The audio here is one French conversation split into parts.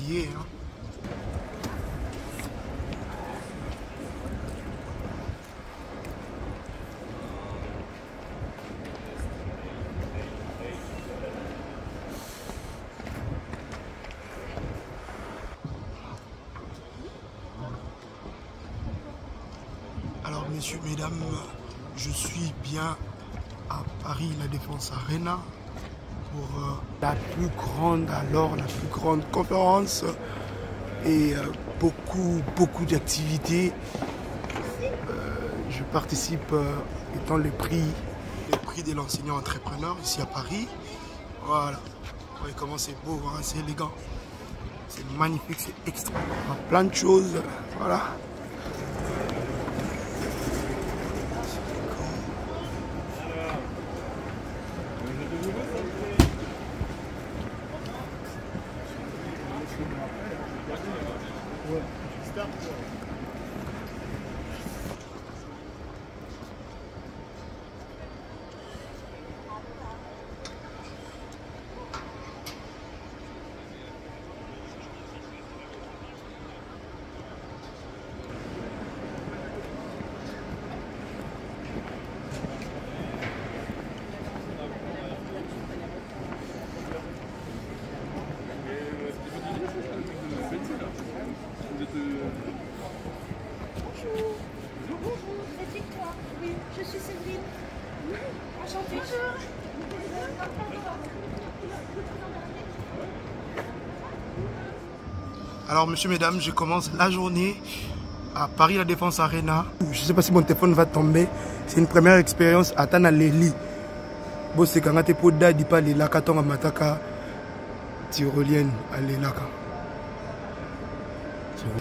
lié. Hein. Alors, messieurs, mesdames, je suis bien à Paris, la Défense Arena, pour la plus grande conférence et beaucoup d'activités. Je participe étant le prix de l'enseignant entrepreneur ici à Paris. Voilà, vous voyez comment c'est beau, hein, c'est élégant, c'est magnifique, c'est extra, plein de choses, voilà. Je suis Séverine. Enchantée. Bonjour. Alors, messieurs, mesdames, je commence la journée à Paris, la Défense Arena. Je ne sais pas si mon téléphone va tomber. C'est une première expérience à Tanaleli. Bon, c'est quand tu peux dire pas les lakaton à Mataka, tyrolienne à l'élaka.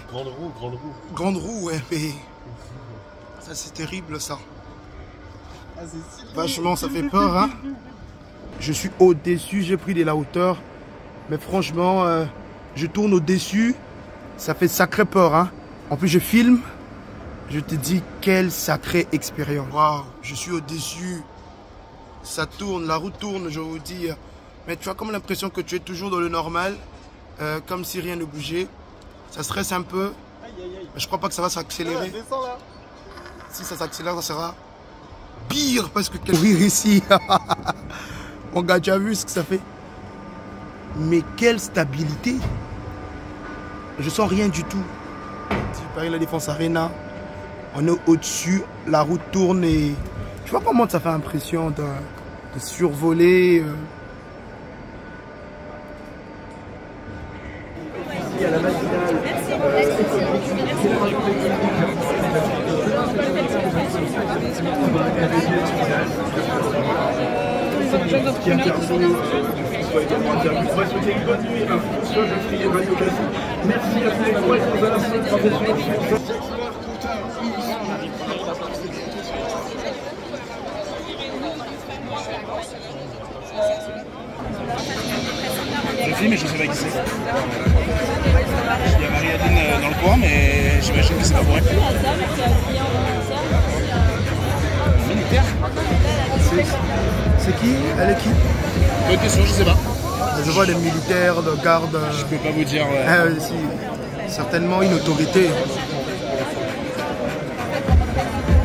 Grande roue, grande roue. Grande roue, ouais, mais ça c'est terrible ça. Ah, c'est si vachement, ça fait peur, hein. Je suis au-dessus, j'ai pris de la hauteur. Mais franchement, je tourne au-dessus. Ça fait sacré peur, hein. En plus, je filme. Je te dis, quelle sacrée expérience. Waouh, je suis au-dessus. Ça tourne, la route tourne, je vous dis. Mais tu as comme l'impression que tu es toujours dans le normal. Comme si rien ne bougeait. Ça stresse un peu. Mais je crois pas que ça va s'accélérer. Si ça s'accélère, ça sera pire parce que courir ici. Mon gars, tu as vu ce que ça fait? Mais quelle stabilité! Je sens rien du tout. Paris, la Défense Arena. On est au-dessus, la route tourne et tu vois comment ça fait impression de survoler. À la matinale. Merci à tous les trois professionnels. Je filme mais je ne sais pas qui c'est. Il y a Marie-Adeline dans le coin, mais j'imagine que c'est pas pour elle. Militaire. C'est qui? Elle est qui? Bonne question, je sais pas. Je vois des militaires, de gardes. Je peux pas vous dire. Si. Certainement une autorité.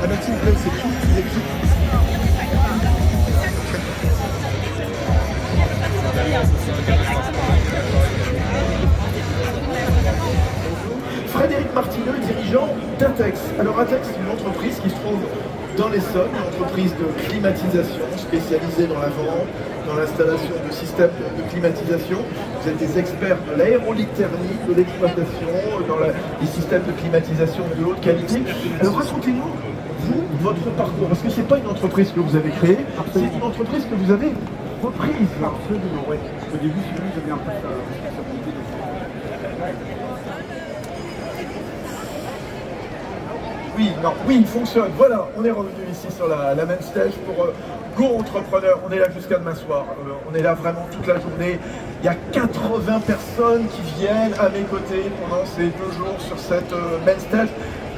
Madame, s'il vous plaît, c'est qui? Frédéric Martineux, dirigeant d'Atex. Alors Atex, c'est une entreprise qui se trouve dans l'Essonne, une entreprise de climatisation spécialisée dans la vente, dans l'installation de systèmes de climatisation. Vous êtes des experts de l'aérolique thermique, de l'exploitation, dans les systèmes de climatisation de haute qualité. Alors racontez-nous, vous, votre parcours, parce que ce n'est pas une entreprise que vous avez créée, c'est une entreprise que vous avez reprise. Absolument, oui. Au début, si vous avez un peu de responsabilité de... Oui, non, oui, il fonctionne. Voilà, on est revenu ici sur la main stage pour Go Entrepreneur. On est là jusqu'à demain soir. On est là vraiment toute la journée. Il y a 80 personnes qui viennent à mes côtés pendant ces 2 jours sur cette main stage.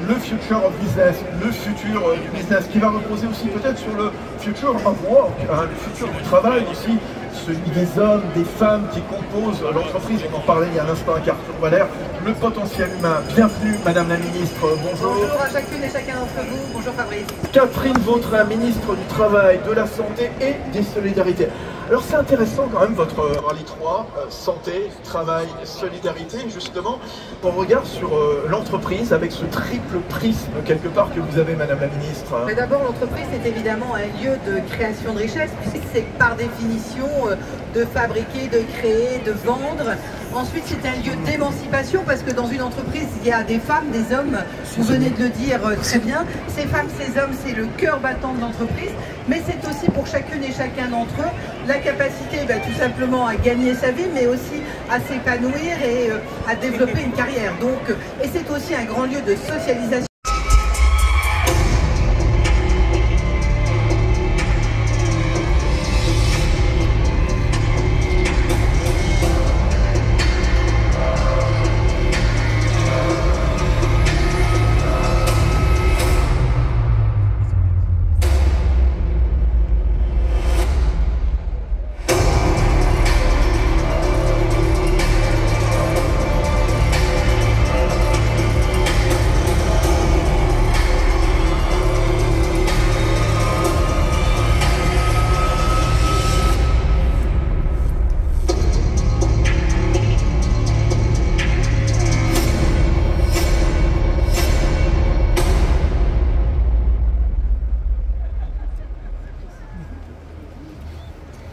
Le future of business, le futur du business qui va reposer aussi peut-être sur le future of work, hein, le futur du travail aussi. celui des hommes, des femmes qui composent l'entreprise. On en parlait il y a un instant à Carrefour Valère, le potentiel humain. Bienvenue, Madame la Ministre. Bonjour. Bonjour à chacune et chacun d'entre vous. Bonjour Fabrice. Catherine Vautrin, ministre du Travail, de la Santé et des Solidarités. Alors c'est intéressant quand même votre rallye 3, santé, travail, solidarité, justement, on regarde sur l'entreprise avec ce triple prisme quelque part que vous avez, Madame la Ministre. Mais d'abord, l'entreprise est évidemment un lieu de création de richesse, puisque c'est par définition de fabriquer, de créer, de vendre. Ensuite, c'est un lieu d'émancipation, parce que dans une entreprise, il y a des femmes, des hommes, vous venez de le dire très bien. Ces femmes, ces hommes, c'est le cœur battant de l'entreprise, mais c'est aussi pour chacune et chacun d'entre eux la capacité tout simplement à gagner sa vie, mais aussi à s'épanouir et à développer une carrière. Donc, et c'est aussi un grand lieu de socialisation.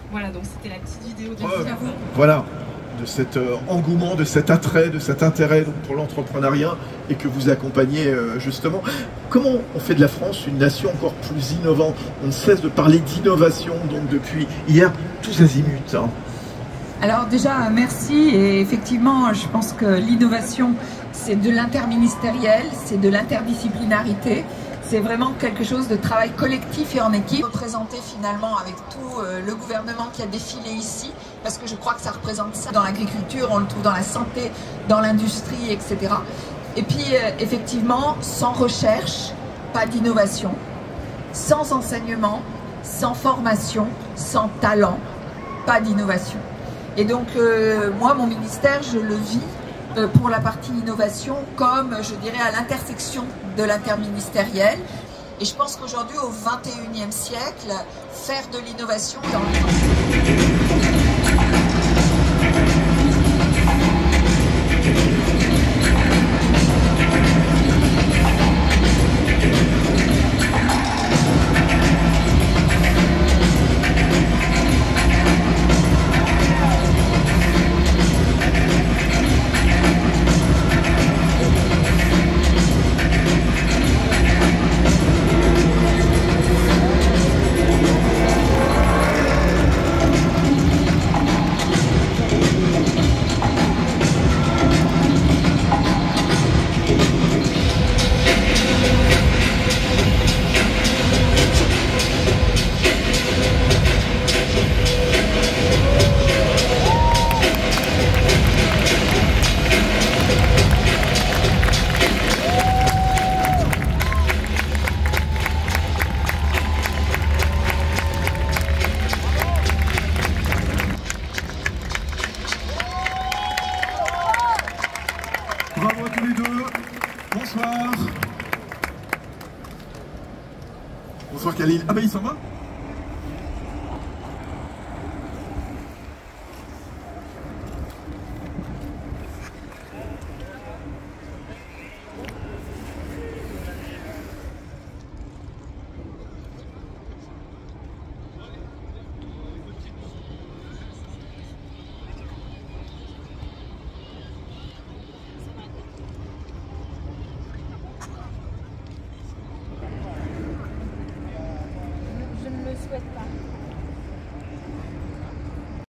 Voilà, donc c'était la petite vidéo de Voilà, de cet engouement, de cet attrait, de cet intérêt donc, pour l'entrepreneuriat et que vous accompagnez justement. Comment on fait de la France une nation encore plus innovante? On ne cesse de parler d'innovation donc depuis hier, tous azimuts. Hein. Alors déjà, merci. Et effectivement, je pense que l'innovation, c'est de l'interministériel, c'est de l'interdisciplinarité. C'est vraiment quelque chose de travail collectif et en équipe. Représenté finalement avec tout le gouvernement qui a défilé ici, parce que je crois que ça représente ça. Dans l'agriculture, on le trouve dans la santé, dans l'industrie, etc. Et puis effectivement, sans recherche, pas d'innovation. Sans enseignement, sans formation, sans talent, pas d'innovation. Et donc moi, mon ministère, je le vis pour la partie innovation comme, je dirais, à l'intersection de l'interministériel. Et je pense qu'aujourd'hui, au XXIe siècle, faire de l'innovation dans Bravo à tous les deux. Bonsoir. Bonsoir Khalil. Ah bah il s'en va.